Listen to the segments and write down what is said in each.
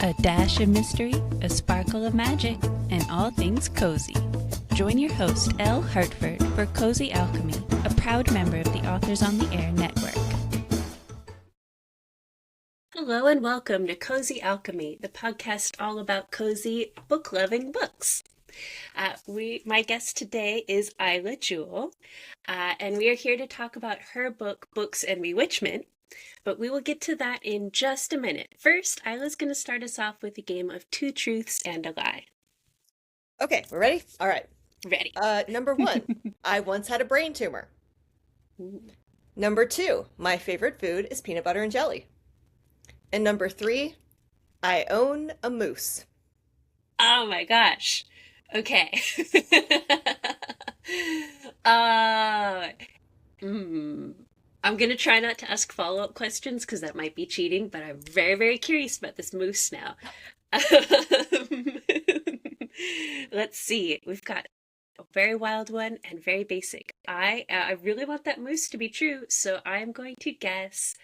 A dash of mystery, a sparkle of magic, and all things cozy. Join your host, Elle Hartford, for Cozy Alchemy, a proud member of the Authors on the Air network. Hello and welcome to Cozy Alchemy, the podcast all about cozy, book-loving books. My guest today is Isla Jewell, and we are here to talk about her book, Books Bewitchment. But we will get to that in just a minute. First, Isla's going to start us off with a game of two truths and a lie. Okay, we're ready? All right. Ready. Number 1, I once had a brain tumor. Number 2, my favorite food is peanut butter and jelly. And number 3, I own a moose. Oh my gosh. Okay. I'm going to try not to ask follow-up questions because that might be cheating, but I'm very, very curious about this moose now. Let's see. We've got a very wild one and very basic. I really want that moose to be true, so I'm going to guess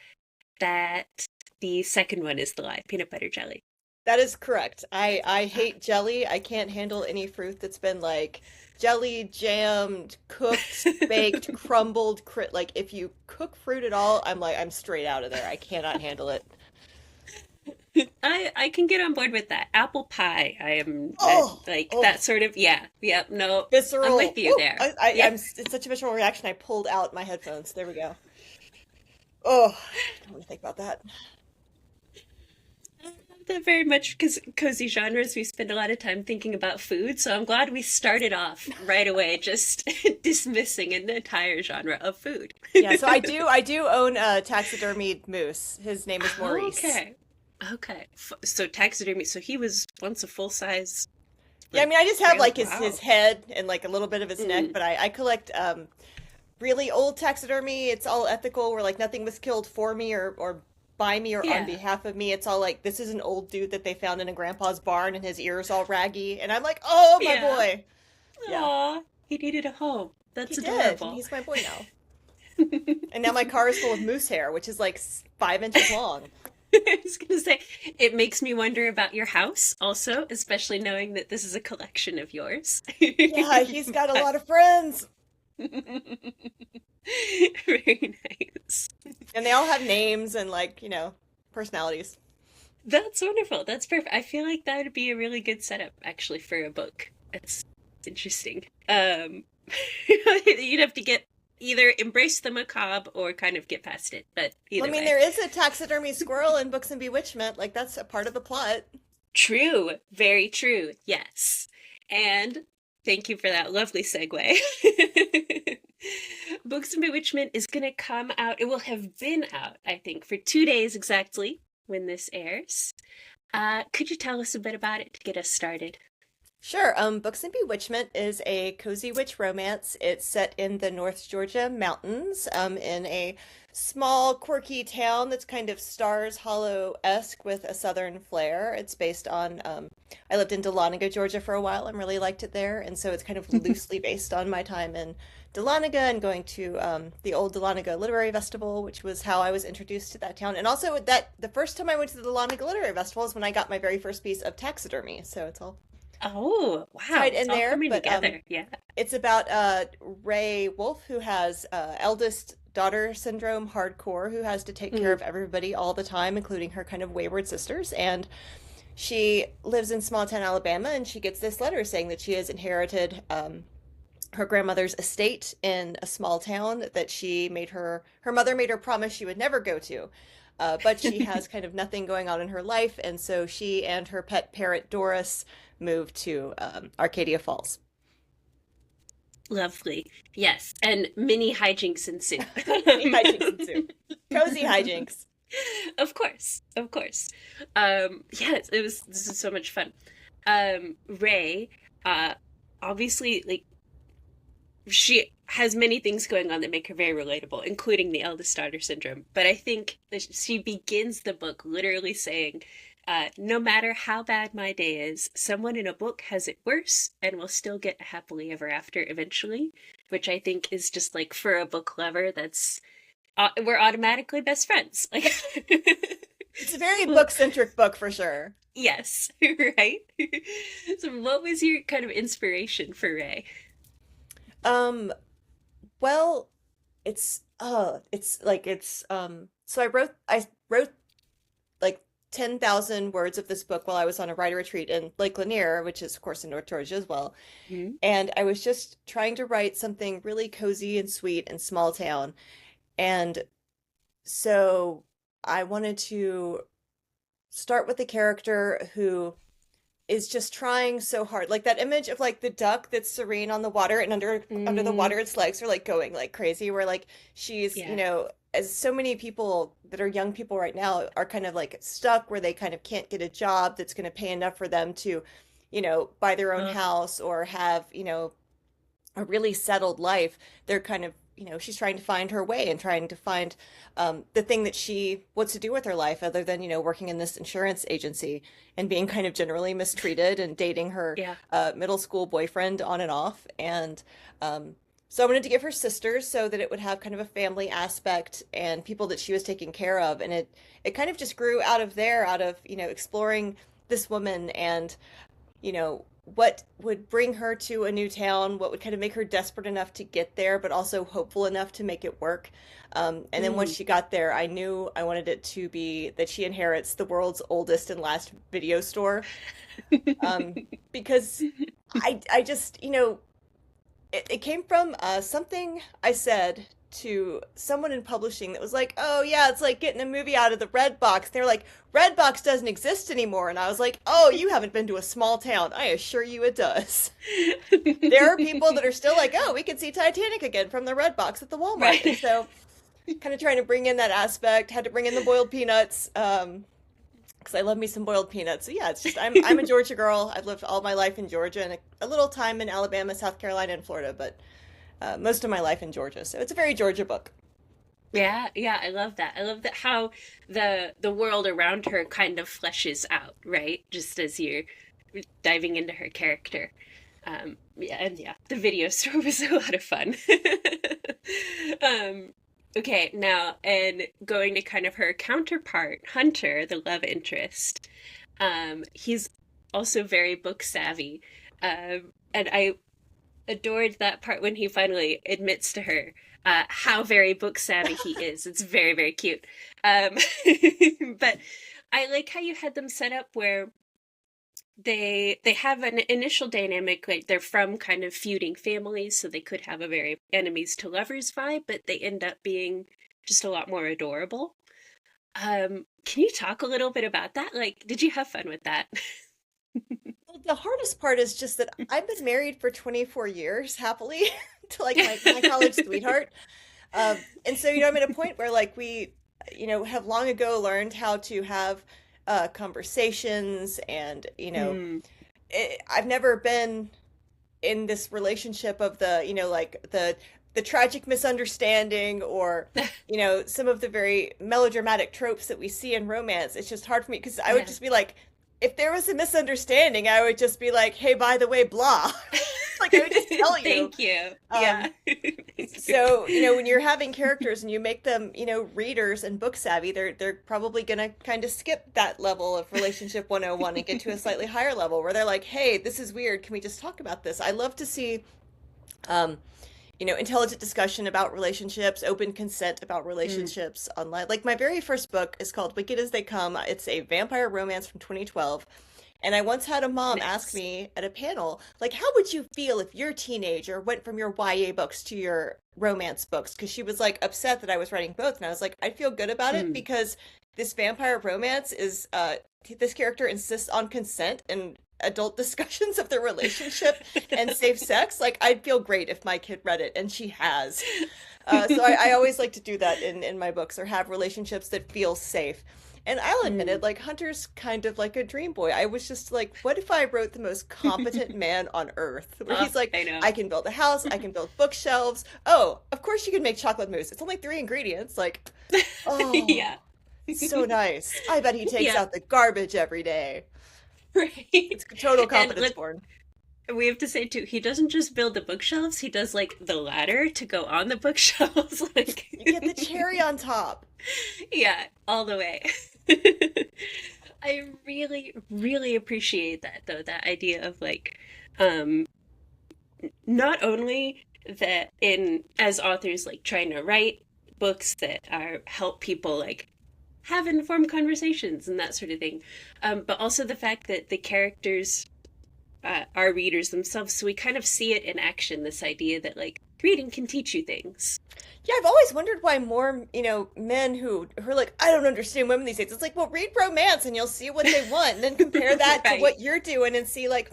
that the second one is the lie, peanut butter jelly. That is correct. I hate jelly. I can't handle any fruit that's been like jelly, jammed, cooked, baked, crumbled. Like if you cook fruit at all, I'm straight out of there. I cannot handle it. I can get on board with that. Apple pie. I am that sort of no. Visceral. I'm with you there. It's such a visceral reaction. I pulled out my headphones. There we go. Oh, I don't want to think about that. That very much because cozy genres, we spend a lot of time thinking about food, so I'm glad we started off right away just dismissing an entire genre of food. Yeah, so I do own a taxidermied moose. His name is Maurice. Okay. So taxidermy, so he was once a full-size... Yeah, I mean, I just have his head and like a little bit of his neck, but I collect really old taxidermy. It's all ethical, where like nothing was killed for me or by me or on behalf of me. It's all like, this is an old dude that they found in a grandpa's barn and his ears all raggy. And I'm like, oh, my boy. Aw, he needed a home. That's he adorable. Did. He's my boy now. And now my car is full of moose hair, which is like 5 inches long. I was going to say, it makes me wonder about your house also, especially knowing that this is a collection of yours. Yeah, he's got a lot of friends. Very nice. And they all have names and personalities. That's wonderful. That's perfect. I feel like that would be a really good setup actually for a book. It's interesting. You'd have to either embrace the macabre or kind of get past it, but either way. There is a taxidermy squirrel in Books Bewitchment. Like, that's a part of the plot. True. Very true. Yes. And thank you for that lovely segue. Books Bewitchment is going to come out. It will have been out, I think, for 2 days exactly when this airs. Could you tell us a bit about it to get us started? Sure. Books Bewitchment is a cozy witch romance. It's set in the North Georgia mountains, in a small, quirky town that's kind of Stars Hollow-esque with a southern flair. It's based on, I lived in Dahlonega, Georgia for a while and really liked it there. And so it's kind of loosely based on my time in Dahlonega and going to the old Dahlonega Literary Festival, which was how I was introduced to that town. And also the first time I went to the Dahlonega Literary Festival is when I got my very first piece of taxidermy. So it's all... Oh, wow. Right in there, coming together. Yeah. It's about Ray Wolf, who has eldest daughter syndrome hardcore, who has to take care of everybody all the time, including her kind of wayward sisters. And she lives in small town Alabama, and she gets this letter saying that she has inherited her grandmother's estate in a small town that her mother made her promise she would never go to. But she has kind of nothing going on in her life, and so she and her pet parrot Doris moved to Arcadia Falls. Lovely. Yes, and mini hijinks ensue. Mini hijinks ensue. Cozy hijinks. Of course. Yes, this is so much fun. Ray, obviously, like, she has many things going on that make her very relatable, including the eldest daughter syndrome. But I think that she begins the book literally saying, no matter how bad my day is, someone in a book has it worse and will still get happily ever after eventually, which I think is just like, for a book lover, that's we're automatically best friends. Like, It's a very Well, book-centric book for sure. yes, right? So what was your kind of inspiration for Ray? Um, well, it's like so I wrote like 10,000 words of this book while I was on a writer retreat in Lake Lanier, which is of course in North Georgia as well. Hmm. And I was just trying to write something really cozy and sweet and small town. And so I wanted to start with a character who is just trying so hard. Like that image of like the duck that's serene on the water and under the Mm, water its legs are like going like crazy where like she's, yeah. as so many people that are young people right now are kind of like stuck where they kind of can't get a job that's going to pay enough for them to, buy their own Uh, house or have, a really settled life. They're kind of, she's trying to find her way and trying to find the thing that she wants to do with her life other than, working in this insurance agency and being kind of generally mistreated and dating her yeah. middle school boyfriend on and off. And so I wanted to give her sisters so that it would have kind of a family aspect and people that she was taking care of. And it kind of just grew out of there, out of, exploring this woman and what would bring her to a new town, what would kind of make her desperate enough to get there, but also hopeful enough to make it work. And then once Mm. she got there, I knew I wanted it to be that she inherits the world's oldest and last video store. Um, because I just, it came from something I said to someone in publishing that was like, "Oh yeah, it's like getting a movie out of the red box." They're like, "Red box doesn't exist anymore," and I was like, "Oh, you haven't been to a small town. I assure you, it does." There are people that are still like, "Oh, we can see Titanic again from the red box at the Walmart," and Right. so kind of trying to bring in that aspect. Had to bring in the boiled peanuts. Because I love me some boiled peanuts. So yeah, it's just I'm a Georgia girl. I've lived all my life in Georgia and a little time in Alabama, South Carolina, and Florida, but most of my life in Georgia. So it's a very Georgia book. Yeah, yeah, I love that. I love that how the world around her kind of fleshes out, right? Just as you're diving into her character. Yeah, and yeah, the video store was a lot of fun. um, okay, now, and going to kind of her counterpart, Hunter, the love interest. He's also very book savvy. And I adored that part when he finally admits to her how very book savvy he is. It's very, very cute. Um, but I like how you had them set up where they have an initial dynamic, like they're from kind of feuding families, so they could have a very enemies to lovers vibe, but they end up being just a lot more adorable. Can you talk a little bit about that? Like, did you have fun with that? Well, the hardest part is just that I've been married for 24 years happily to like my college sweetheart. And so, I'm at a point where like we, have long ago learned how to have conversations and, Mm, I've never been in this relationship of the, like the tragic misunderstanding or, some of the very melodramatic tropes that we see in romance. It's just hard for me because I would yeah. just be like, if there was a misunderstanding, I would just be like, hey, by the way, blah. Like I would just tell you. Thank you. Yeah. Um, so, when you're having characters and you make them, readers and book savvy, they're probably gonna kind of skip that level of relationship 101 and get to a slightly higher level where they're like, "Hey, this is weird. Can we just talk about this?" I love to see um, intelligent discussion about relationships, open consent about Mm, relationships online. Like my very first book is called Wicked as They Come. It's a vampire romance from 2012. And I once had a mom ask nice. me at a panel, like, how would you feel if your teenager went from your YA books to your romance books? Because she was like upset that I was writing both. And I was like, I'd feel good about it Mm. because this vampire romance is, this character insists on consent and adult discussions of their relationship and safe sex. Like, I'd feel great if my kid read it, and she has. So I always like to do that in my books or have relationships that feel safe. And I'll admit it, Mm. like Hunter's kind of like a dream boy. I was just like, what if I wrote the most competent man on earth? Where Oh, he's like, I know. I can build a house, I can build bookshelves. Oh, of course you can make chocolate mousse. It's only three ingredients. Like, oh, Yeah. so nice. I bet he takes Yeah. out the garbage every day. Right. It's total And competence let born. we have to say too, he doesn't just build the bookshelves, he does like the ladder to go on the bookshelves. You get the Like cherry on top. yeah, all the way. I really, really appreciate that though, that idea of like, um, not only that in as authors like trying to write books that are help people like have informed conversations and that sort of thing, but also the fact that the characters are readers themselves, so we kind of see it in action. This idea that like reading can teach you things. Yeah, I've always wondered why more, men who are like, I don't understand women these days. It's like, well, read romance and you'll see what they want, and then compare that to Right, what you're doing and see like,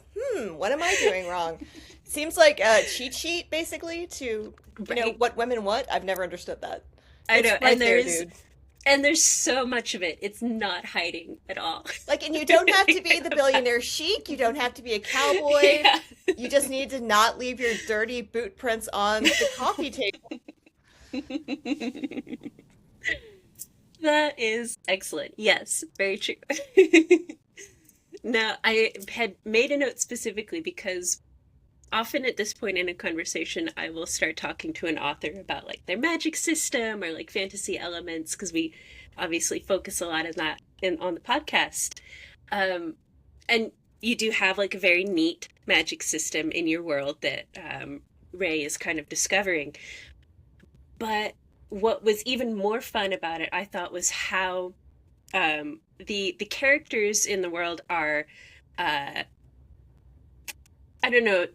what am I doing wrong? Seems like a cheat sheet basically to, right. what women want. I've never understood that. I It's know, right there, dude. and there's so much of it. It's not hiding at all. Like, and you don't have to be the billionaire chic. You don't have to be a cowboy. Yeah. You just need to not leave your dirty boot prints on the coffee table. That is excellent. Yes, very true. Now, I had made a note specifically because often at this point in a conversation, I will start talking to an author about like their magic system or like fantasy elements because we obviously focus a lot on that on the podcast. And you do have like a very neat magic system in your world that Ray is kind of discovering. But what was even more fun about it, I thought, was how the characters in the world are uh, I don't know,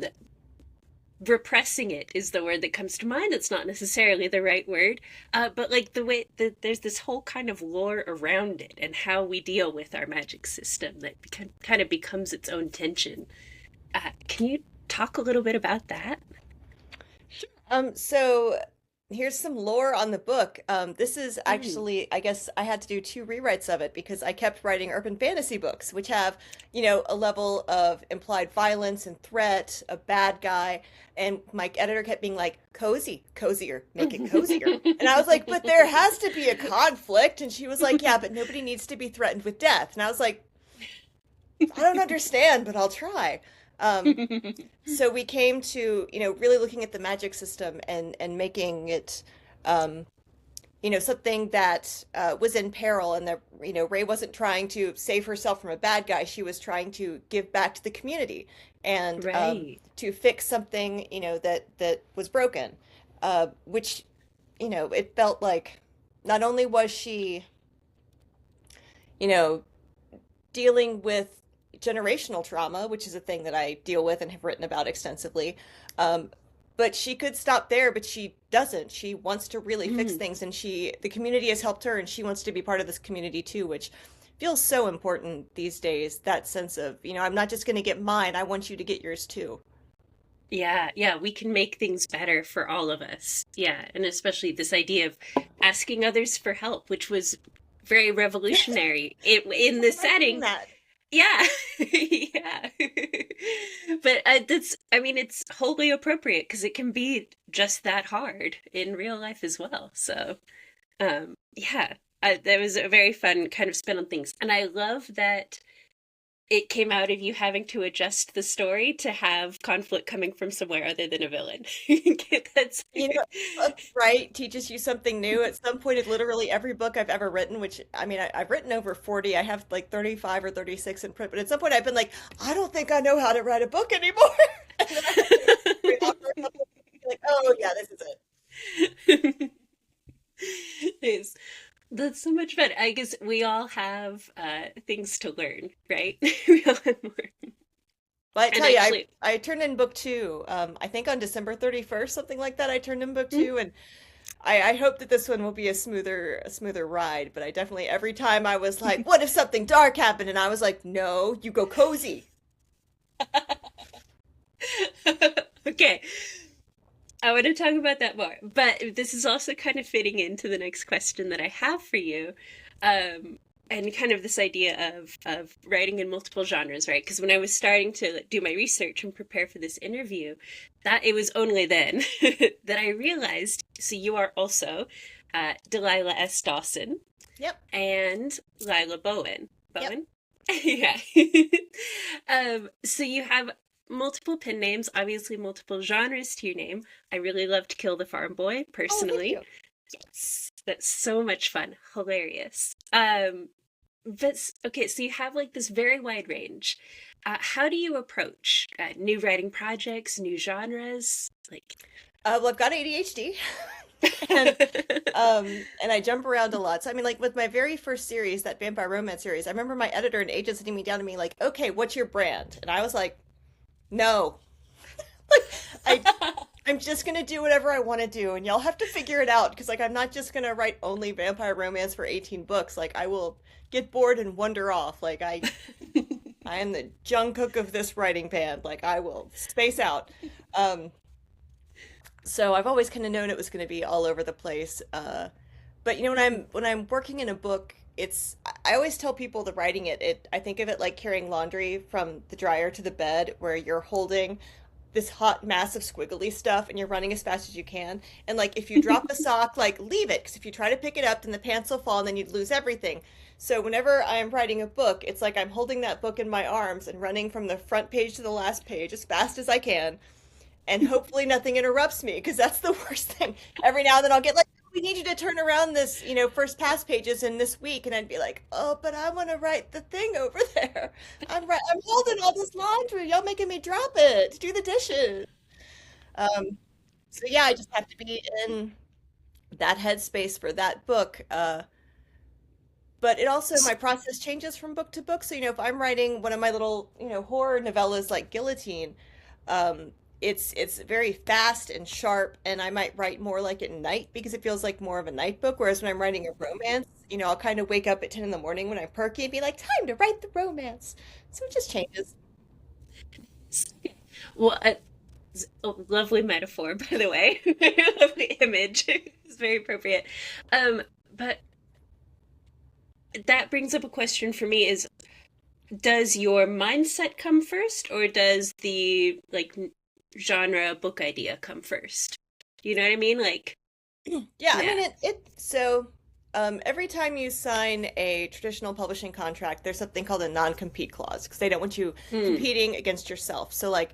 repressing it is the word that comes to mind. It's not necessarily the right word, but like the way that there's this whole kind of lore around it and how we deal with our magic system that kind of becomes its own tension. Can you talk a little bit about that? So here's some lore on the book. This is Mm, actually, I guess I had to do two rewrites of it because I kept writing urban fantasy books, which have, a level of implied violence and threat, a bad guy, and my editor kept being like, cozy, cozier, make it cozier. And I was like, but there has to be a conflict. And she was like, yeah, but nobody needs to be threatened with death. And I was like, I don't understand, but I'll try. Um, so we came to, really looking at the magic system and making it, um, something that was in peril, and that, Ray wasn't trying to save herself from a bad guy. She was trying to give back to the community and right. to fix something, that was broken, which, it felt like not only was she, you know, dealing with generational trauma, which is a thing that I deal with and have written about extensively. Um, but she could stop there, but she doesn't. She wants to really fix Mm. things, and the community has helped her, and she wants to be part of this community too, which feels so important these days. That sense of, I'm not just going to get mine, I want you to get yours too. Yeah, yeah, we can make things better for all of us. Yeah, and especially this idea of asking others for help, which was very revolutionary in the People like doing setting. that. Yeah, yeah. But that's, I mean, it's wholly appropriate because it can be just that hard in real life as well. So, yeah, that was a very fun kind of spin on things. And I love that it came out of you having to adjust the story to have conflict coming from somewhere other than a villain. That's, You know, right, teaches you something new. At some point, in literally every book I've ever written, which I mean, I've written over 40. I have like 35 or 36 in print, but at some point I've been like, I don't think I know how to write a book anymore. And then I have to read it for a couple of weeks and be like, oh yeah, this is it. is that's so much fun. I guess we all have things to learn, right? We all have more. But I And tell you, I actually, I turned in book two. I think on December 31st, something like that. I turned in book mm, two, and I hope that this one will be a smoother ride. But I definitely every time I was like, what if something dark happened? And I was like, no, you go cozy. okay, I want to talk about that more. But this is also kind of fitting into the next question that I have for you. Um, and kind of this idea of writing in multiple genres, right? Because when I was starting to like, do my research and prepare for this interview, that it was only then that I realized. So you are also Delilah S. Dawson Yep, and Lila Bowen. yep. Bowen? Yeah. So you have multiple pen names, obviously multiple genres to your name. I really loved Kill the Farm Boy, Oh, thank personally. you. Yes, that's so much fun. Hilarious. but okay, so you have like this very wide range. How do you approach new writing projects, new genres? Like, Well, I've got ADHD, and and I jump around a lot. So I mean, like with my very first series, that vampire romance series, I remember my editor and agent sitting me down to me like, "Okay, what's your brand?" And I was like, "No, like I I'm just gonna do whatever I want to do, and y'all have to figure it out because like I'm not just gonna write only vampire romance for 18 books. Like I will get bored and wander off. Like I am the Jungkook of this writing band. Like I will space out." Um, so I've always kind of known it was going to be all over the place. But you know, when I'm working in a book, I always tell people that writing it I think of it like carrying laundry from the dryer to the bed, where you're holding this hot mass of squiggly stuff and you're running as fast as you can. And like if you drop a sock, like leave it, because if you try to pick it up, then the pants will fall and then you'd lose everything. So whenever I'm writing a book, it's like I'm holding that book in my arms and running from the front page to the last page as fast as I can, and hopefully nothing interrupts me, because that's the worst thing. Every now and then I'll get like, we need you to turn around this, first pass pages in this week, and I'd be like, oh, but I want to write the thing over there. I'm holding all this laundry. Y'all making me drop it to do the dishes. Um, so yeah, I just have to be in that headspace for that book. But it also, my process changes from book to book. So, if I'm writing one of my little, horror novellas like Guillotine, um, it's very fast and sharp, and I might write more like at night because it feels like more of a night book. Whereas when I'm writing a romance, I'll kind of wake up at 10 in the morning when I'm perky and be like, time to write the romance. So it just changes. well, lovely metaphor, by the way. Lovely image. It's very appropriate. But that brings up a question for me: is does your mindset come first, or does the like genre book idea come first? You know what I mean? Like, Yeah, I yeah. mean every time you sign a traditional publishing contract, there's something called a non-compete clause because they don't want you Mm, competing against yourself. So like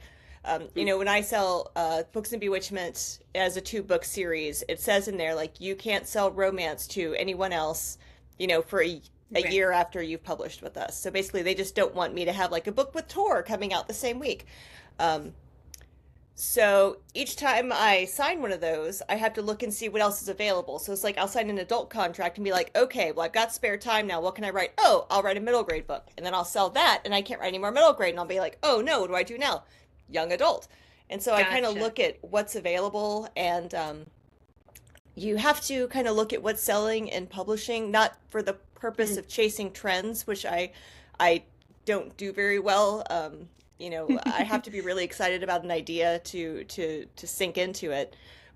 mm, when I sell Books and Bewitchment as a two-book series, it says in there like you can't sell romance to anyone else, for a right. year after you've published with us. So basically they just don't want me to have like a book with Tor coming out the same week. Um, so each time I sign one of those, I have to look and see what else is available. So it's like I'll sign an adult contract and be like, okay, well, I've got spare time now. What can I write? Oh, I'll write a middle grade book. And then I'll sell that and I can't write any more middle grade. And I'll be like, oh no, what do I do now? Young adult. And so I kind of Gotcha. look at what's available, and you have to kind of look at what's selling in publishing, not for the purpose Mm. of chasing trends, which I don't do very well. I have to be really excited about an idea to sink into it.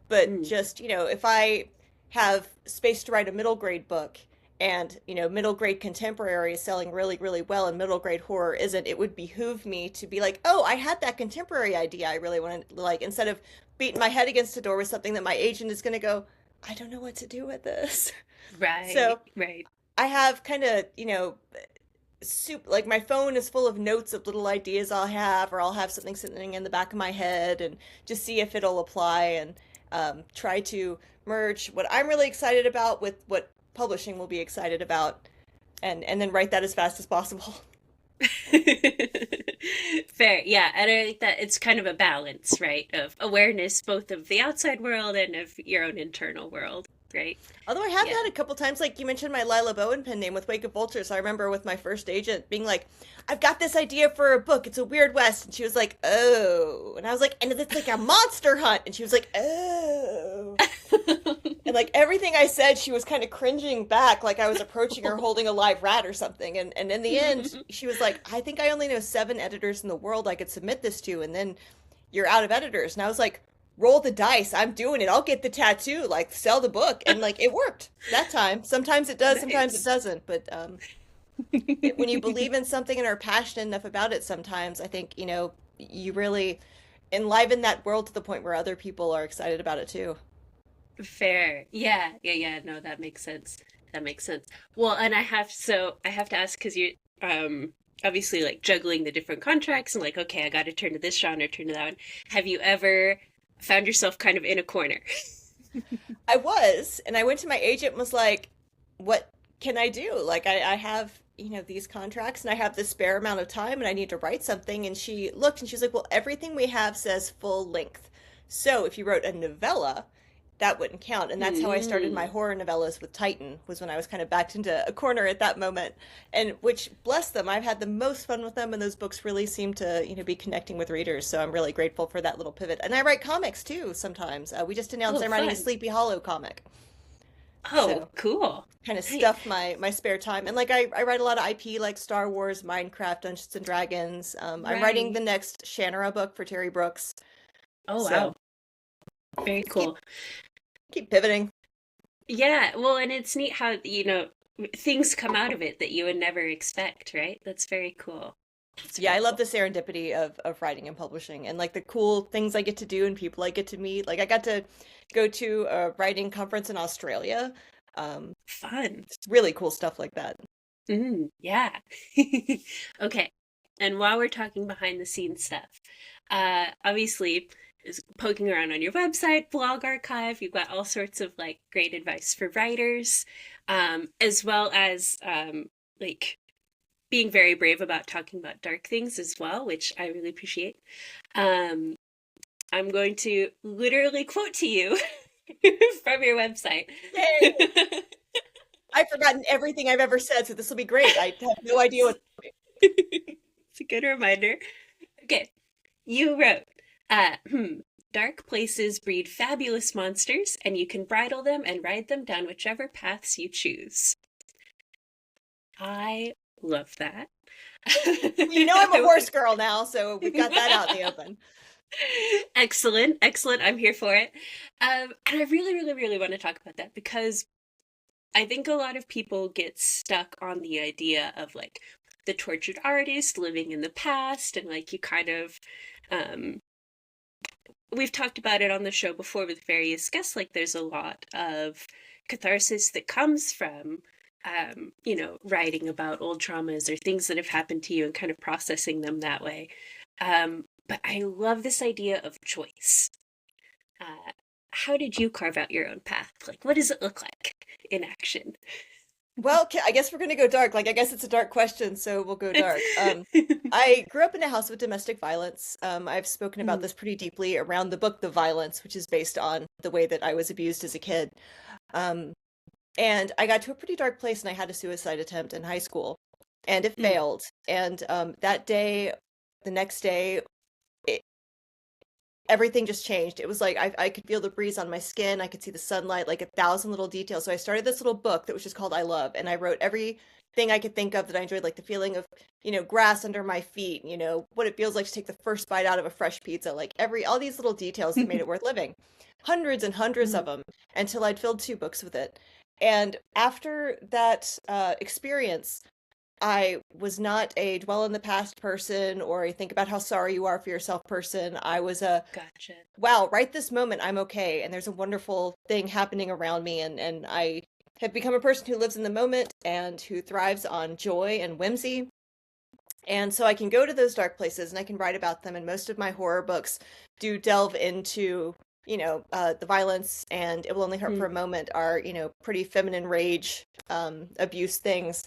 But Mm. just, if I have space to write a middle grade book, and, middle grade contemporary is selling really, really well and middle grade horror isn't, it would behoove me to be like, oh, I had that contemporary idea I really want to like, instead of beating my head against the door with something that my agent is going to go, I don't know what to do with this. Right, So right. I have kind of, like my phone is full of notes of little ideas I'll have, or I'll have something sitting in the back of my head and just see if it'll apply, and try to merge what I'm really excited about with what publishing will be excited about, and then write that as fast as possible. Fair, yeah. And I think that it's kind of a balance, right? Of awareness both of the outside world and of your own internal world, right? Although I have Yeah. had a couple times, like you mentioned my Lila Bowen pen name with Wake of Vultures. I remember with my first agent being like, I've got this idea for a book. It's a Weird West. And she was like, oh. And I was like, and it's like a monster hunt. And she was like, oh. And like everything I said, she was kind of cringing back, like I was approaching her holding a live rat or something. And in the end, she was like, I think I only know 7 editors in the world I could submit this to, and then you're out of editors. And I was like, roll the dice. I'm doing it. I'll get the tattoo, like sell the book. And like it worked that time. Sometimes it does, sometimes it Nice. doesn't. But when you believe in something and are passionate enough about it, sometimes I think, you really enliven that world to the point where other people are excited about it too. Fair. Yeah, yeah, yeah. No, that makes sense. That makes sense. Well, and I have to ask because you obviously like juggling the different contracts and like, okay, I got to turn to this genre, turn to that one. Have you ever found yourself kind of in a corner? I was, and I went to my agent and was like, what can I do? Like I have, these contracts and I have this spare amount of time and I need to write something. And she looked and she's like, well, everything we have says full length. So if you wrote a novella, that wouldn't count. And that's how I started my Mm. horror novellas with Titan, was when I was kind of backed into a corner at that moment. And which, bless them, I've had the most fun with them, and those books really seem to, be connecting with readers. So I'm really grateful for that little pivot. And I write comics too sometimes. We just announced Oh, I'm writing a fun. Sleepy Hollow comic. Oh, So cool. kind of Nice. stuff my spare time. And like I write a lot of IP like Star Wars, Minecraft, Dungeons and Dragons. I'm writing Right. the next Shannara book for Terry Brooks. Oh, So wow. Very just keep cool. keep pivoting. Yeah, well, and it's neat how, things come out of it that you would never expect, right? That's very cool. That's Yeah, very I love cool. the serendipity of writing and publishing and like the cool things I get to do and people I get to meet. Like I got to go to a writing conference in Australia. Um, Fun. it's really cool stuff like that. Yeah. Okay. And while we're talking behind the scenes stuff, obviously, is poking around on your website, blog archive, you've got all sorts of like great advice for writers, as well as like being very brave about talking about dark things as well, which I really appreciate. Um, I'm going to literally quote to you from your website. Yay! I've forgotten everything I've ever said, so this will be great. I have no idea what. It's a good reminder. Okay, you wrote, uh, hmm, dark places breed fabulous monsters, and you can bridle them and ride them down whichever paths you choose. I love that. Well, I'm a horse girl now, so we've got that out in the open. Excellent, excellent. I'm here for it. And I really, really, really want to talk about that because I think a lot of people get stuck on the idea of like the tortured artist living in the past, and like you kind of, um, we've talked about it on the show before with various guests. Like there's a lot of catharsis that comes from, writing about old traumas or things that have happened to you and kind of processing them that way. But I love this idea of choice. Uh, how did you carve out your own path? Like, what does it look like in action? Well, I guess we're going to go dark. Like, I guess it's a dark question, so we'll go dark. I grew up in a house with domestic violence. I've spoken about Mm, this pretty deeply around the book The Violence, which is based on the way that I was abused as a kid. Um, and I got to a pretty dark place and I had a suicide attempt in high school, and it mm, failed. And that day, the next day, it, everything just changed. It was like I could feel the breeze on my skin. I could see the sunlight, like a thousand little details. So I started this little book that was just called I Love, and I wrote everything I could think of that I enjoyed, like the feeling of, grass under my feet, what it feels like to take the first bite out of a fresh pizza, like all these little details that made it worth living. Hundreds and hundreds of mm. them until I'd filled 2 books with it. And after that experience, I was not a dwell in the past person or a think about how sorry you are for yourself person. I was a Gotcha. wow, right this moment I'm okay and there's a wonderful thing happening around me, and I have become a person who lives in the moment and who thrives on joy and whimsy. And so I can go to those dark places and I can write about them, and most of my horror books do delve into the violence, and It Will Only Hurt for Mm. a Moment are, pretty feminine rage, abuse things.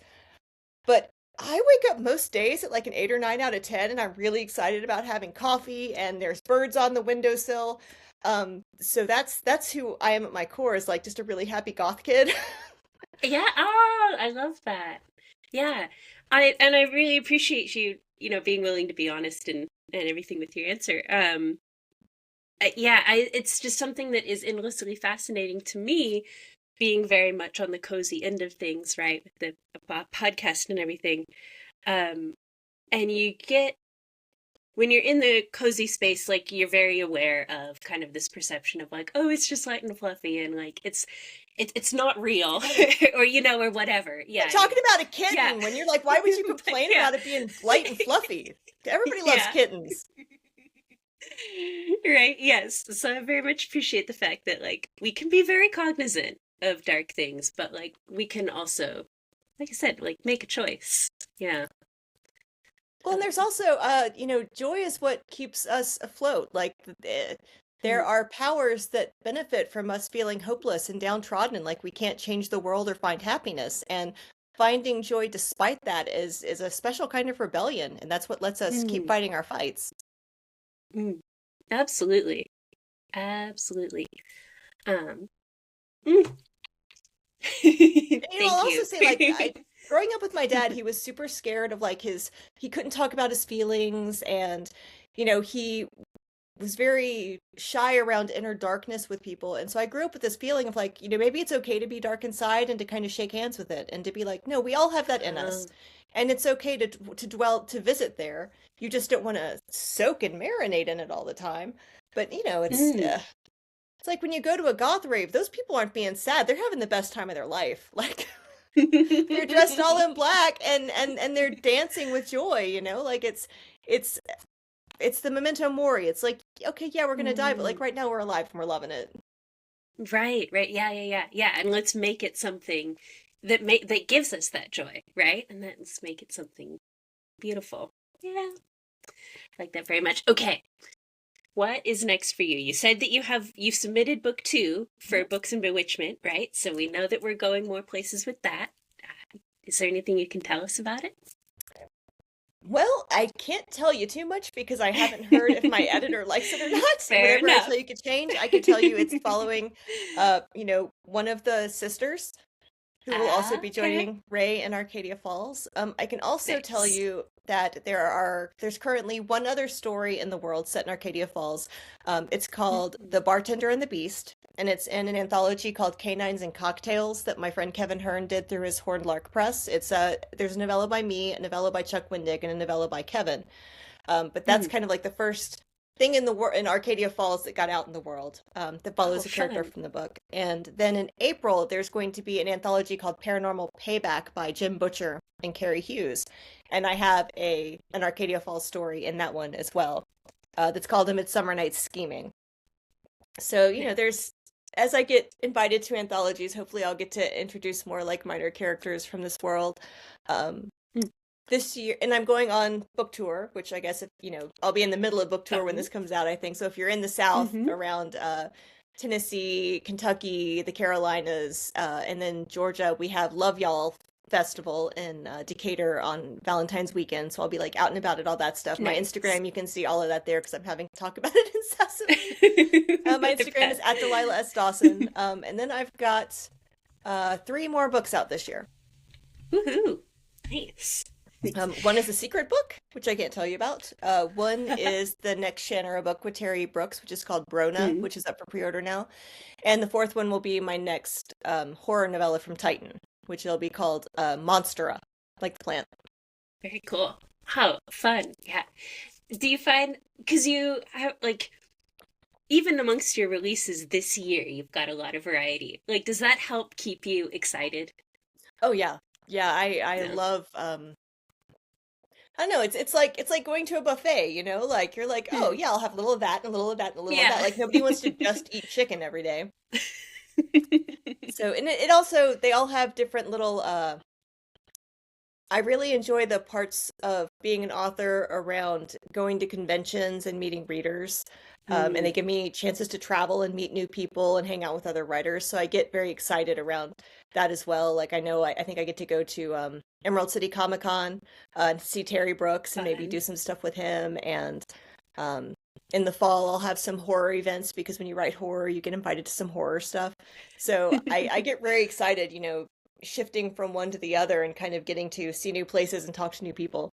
But I wake up most days at like an 8 or 9 out of 10, and I'm really excited about having coffee, and there's birds on the windowsill. So that's who I am at my core, is like just a really happy goth kid. Yeah, oh, I love that. Yeah. I really appreciate you, being willing to be honest and everything with your answer. Yeah, it's just something that is endlessly fascinating to me, being very much on the cozy end of things, right? With the podcast and everything. Um, and you get when you're in the cozy space, like you're very aware of kind of this perception of like, oh, it's just light and fluffy, and like it's not real, or or whatever. You're Yeah, talking about a yeah, kitten when you're like, why would you but complain yeah, about it being light and fluffy? Everybody loves yeah, kittens. right. Yes. So I very much appreciate the fact that like we can be very cognizant of dark things, but like we can also, like I said, like make a choice. Yeah. Well, and there's Um, also, joy is what keeps us afloat. Like, there mm, are powers that benefit from us feeling hopeless and downtrodden, and like we can't change the world or find happiness. And finding joy despite that is a special kind of rebellion, and that's what lets us keep Mm, fighting our fights. mm. Absolutely. Absolutely. Um, mm. And, I'll Thank also you. say, like, I growing up with my dad, he was super scared of like he couldn't talk about his feelings, and he was very shy around inner darkness with people. And so I grew up with this feeling of like, maybe it's okay to be dark inside and to kind of shake hands with it and to be like, no, we all have that in us. Oh, And it's okay to visit there. You just don't want to soak and marinate in it all the time. But mm. it's like when you go to a goth rave, those people aren't being sad. They're having the best time of their life. Like they're dressed all in black and they're dancing with joy, like it's it's the memento mori. It's like, okay, yeah, we're gonna die, but like Mm. right now we're alive and we're loving it. Right, right. Yeah, yeah, yeah. Yeah, and let's make it something that gives us that joy, right? And let's make it something beautiful. Yeah, I like that very much. Okay. What is next for you? You said that you've submitted book 2 for Books and Bewitchment, right? So we know that we're going more places with that. Is there anything you can tell us about it? Well, I can't tell you too much because I haven't heard if my editor likes it or not. Fair Whatever I tell enough. you could change. I can tell you it's following one of the sisters who will also be Okay. joining Ray in Arcadia Falls. I can also tell Nice. you that there's currently one other story in the world set in Arcadia Falls. It's called Mhm. The Bartender and the Beast, and it's in an anthology called Canines and Cocktails that my friend Kevin Hearne did through his Horned Lark Press. There's a novella by me, a novella by Chuck Wendig, and a novella by Kevin. But that's Mm. kind of like the first thing in Arcadia Falls that got out in the world, that Oh, follows a character fun. from the book. And then in April, there's going to be an anthology called Paranormal Payback by Jim Butcher and Carrie Hughes, and I have a an Arcadia Falls story in that one as well. That's called A Midsummer Night's Scheming. So there's as I get invited to anthologies, hopefully I'll get to introduce more like minor characters from this world. Um, Mm. this year, and I'm going on book tour, which I guess if I'll be in the middle of book tour when Fun. this comes out, I think. So if you're in the South Mm-hmm. around Tennessee, Kentucky, the Carolinas, and then Georgia, we have Love Y'all Festival in Decatur on Valentine's weekend. So I'll be like out and about at all that stuff. My Nice. Instagram, you can see all of that there because I'm having to talk about it incessantly. My I Instagram is bet. at Delilah S. Dawson. And then I've got 3 more books out this year. Woohoo. Nice. One is a secret book, which I can't tell you about. One is the next Shannara book with Terry Brooks, which is called Brona, Mm. which is up for pre-order now. And the fourth one will be my next horror novella from Titan, which will be called Monstera, like the plant. Very cool. How fun. Yeah. Do you find, because you have, like, even amongst your releases this year, you've got a lot of variety. Like, does that help keep you excited? Oh yeah, yeah. I No. love I don't know, it's like going to a buffet, like you're like, oh Hmm. yeah, I'll have a little of that and a little of that and a little of that. Yeah. Like nobody wants to just eat chicken every day. So and it also they all have different little I really enjoy the parts of being an author around going to conventions and meeting readers. And they Mm, give me chances to travel and meet new people and hang out with other writers. So I get very excited around that as well. Like I know I think I get to go to Emerald City Comic Con and see Terry Brooks and maybe fun. do some stuff with him. And um, in the fall, I'll have some horror events because when you write horror, you get invited to some horror stuff. So I get very excited, shifting from one to the other and kind of getting to see new places and talk to new people.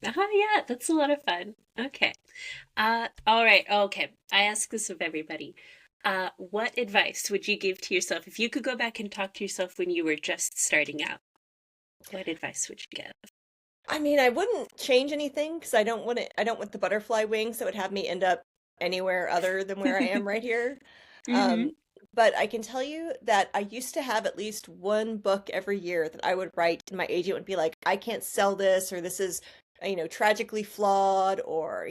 Yeah, that's a lot of fun. Okay. All right. Okay. I ask this of everybody. What advice would you give to yourself if you could go back and talk to yourself when you were just starting out? What advice would you give? I mean, I wouldn't change anything because I don't want the butterfly wings that would have me end up anywhere other than where I am right here. Mm-hmm. Um, but I can tell you that I used to have at least one book every year that I would write, and my agent would be like, I can't sell this, or this is, tragically flawed, or,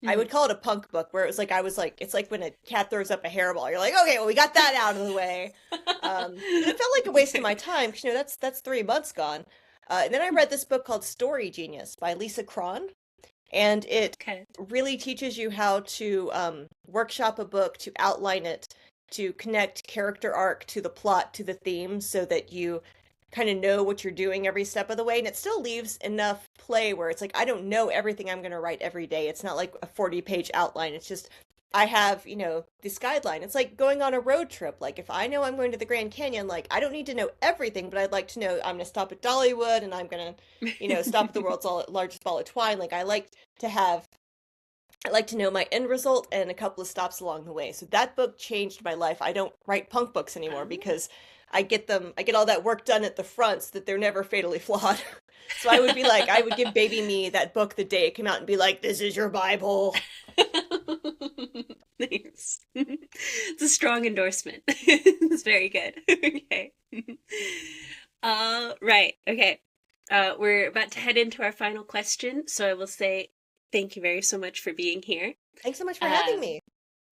I Mm. would call it a punk book where it was like I was like it's like when a cat throws up a hairball. You're like, okay, well we got that out of the way. But it felt like a waste of my time because that's 3 months gone. And then I read this book called Story Genius by Lisa Cron, and it Okay. really teaches you how to workshop a book, to outline it, to connect character arc to the plot, to the theme, so that you kind of know what you're doing every step of the way. And it still leaves enough play where it's like, I don't know everything I'm going to write every day. It's not like a 40-page outline. It's just, I have, this guideline. It's like going on a road trip. Like if I know I'm going to the Grand Canyon, like I don't need to know everything, but I'd like to know I'm going to stop at Dollywood and I'm going to, stop at the world's largest ball of twine. Like I like to know my end result and a couple of stops along the way. So that book changed my life. I don't write punk books anymore because I get all that work done at the front so that they're never fatally flawed. So I would give baby me that book the day it came out and be like, this is your Bible. Nice. It's a strong endorsement. It's very good. Okay. Right. Okay. We're about to head into our final question. So I will say thank you very so much for being here. Thanks so much for having me.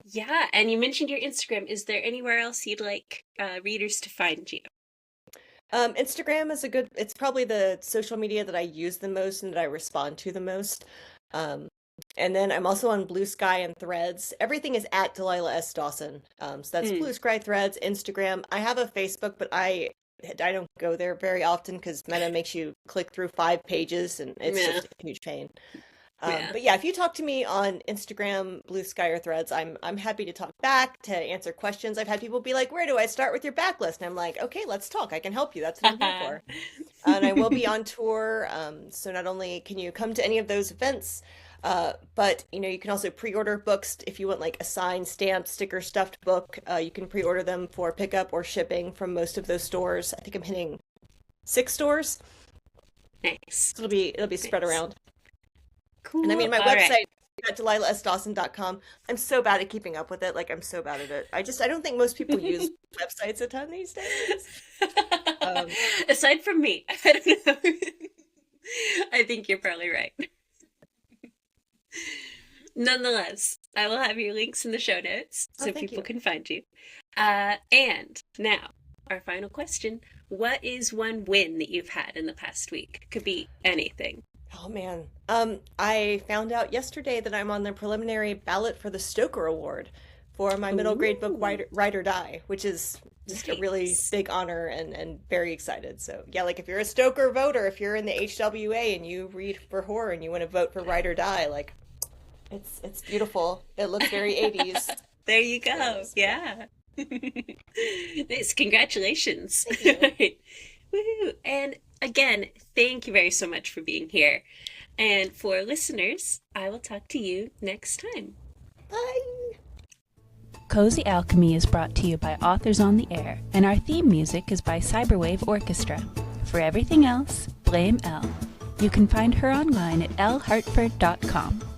Yeah. And you mentioned your Instagram. Is there anywhere else you'd like readers to find you? Instagram is it's probably the social media that I use the most and that I respond to the most. And then I'm also on Blue Sky and Threads. Everything is at Delilah S. Dawson. So that's Blue Sky, Threads, Instagram. I have a Facebook, but I don't go there very often because Meta makes you click through 5 pages and it's just a huge pain. But yeah, if you talk to me on Instagram, Blue Sky, or Threads, I'm happy to talk back, to answer questions. I've had people be like, where do I start with your backlist? And I'm like, okay, let's talk. I can help you. That's what I'm here for. And I will be on tour. So not only can you come to any of those events, but you can also pre-order books if you want like a signed, stamped, sticker stuffed book. You can pre-order them for pickup or shipping from most of those stores. I think I'm hitting 6 stores. Nice. So it'll be spread around. Cool. And I mean, my website at DelilahSDawson.com. I'm so bad at keeping up with it. Like I'm so bad at it. I don't think most people use websites a ton these days. Aside from me, I don't know. I think you're probably right. Nonetheless, I will have your links in the show notes so people can find you. And now, our final question. What is one win that you've had in the past week? Could be anything. Oh, man. I found out yesterday that I'm on the preliminary ballot for the Stoker Award for my middle grade book, Ride or Die, which is just a really big honor and very excited. So, yeah, like if you're a Stoker voter, if you're in the HWA and you read for horror and you want to vote for Ride or Die, like, it's beautiful. It looks very 80s. There you go. Yeah. Nice. Congratulations. Thank you. Woo! And again, thank you very so much for being here. And for listeners, I will talk to you next time. Bye! Cozy Alchemy is brought to you by Authors on the Air, and our theme music is by Cyberwave Orchestra. For everything else, blame Elle. You can find her online at ellehartford.com.